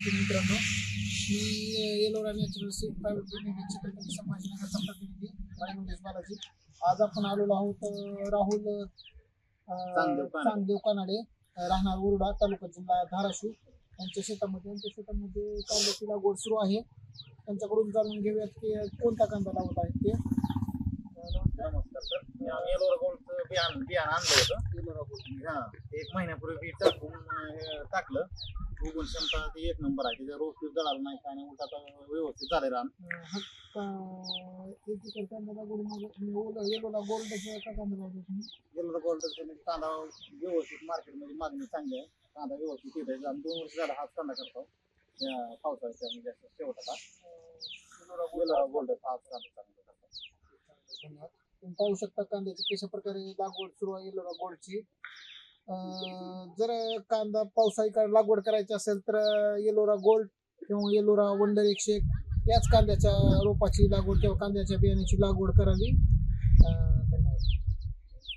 मित्रांनो, मी Yellora natural seed private limited Chhatrapati संभाजीनगरचा प्रतिनिधी रायगणेश बालाजी. आज आपण आलेलो आहोत राहुल चांगदेव कानाडे, राहणार उरुडा, तालुका जिल्हा धाराशिव यांच्या शेतामध्ये कांद्याची लागवड सुरू आहे. त्यांच्याकडून जाणून घेऊयात की कोणता कांदा लावत आहेत ते. नमस्कार सर, मी येलोरा गोल्डचं बियाण आणलं होतं. येलोरा गोल्ड हा, 1 महिन्यापूर्वी बी टाकून टाकलं. उगवण क्षमता ती 1 नंबर आहे. त्याच्या रोग जळाला नाही काय नाही, उलट आता व्यवस्थित झाले रान. कांदा लागवड येलोरा गोल्डचं का कांदा लावतो तुम्ही? येलोरा गोल्ड कांदा व्यवस्थित मार्केटमध्ये मागणी चांगली आहे. कांदा व्यवस्थित येत आहे. 2 वर्ष झाला हाच कांदा करतो पावसाळ्याच्या म्हणजे असं शेवटाला येलोरा गोल्ड हाच कांदा चांगला करतो. धन्यवाद. तुम्ही पाहू शकता कांद्याची कशा प्रकारे लागवड सुरू आहे येलोरा गोल्डची. जर कांदा पावसाळी लागवड करायची असेल तर येलोरा गोल्ड किंवा येलोरा वंडर 101 याच कांद्याच्या रोपाची लागवड किंवा कांद्याच्या बियाण्याची लागवड करावी.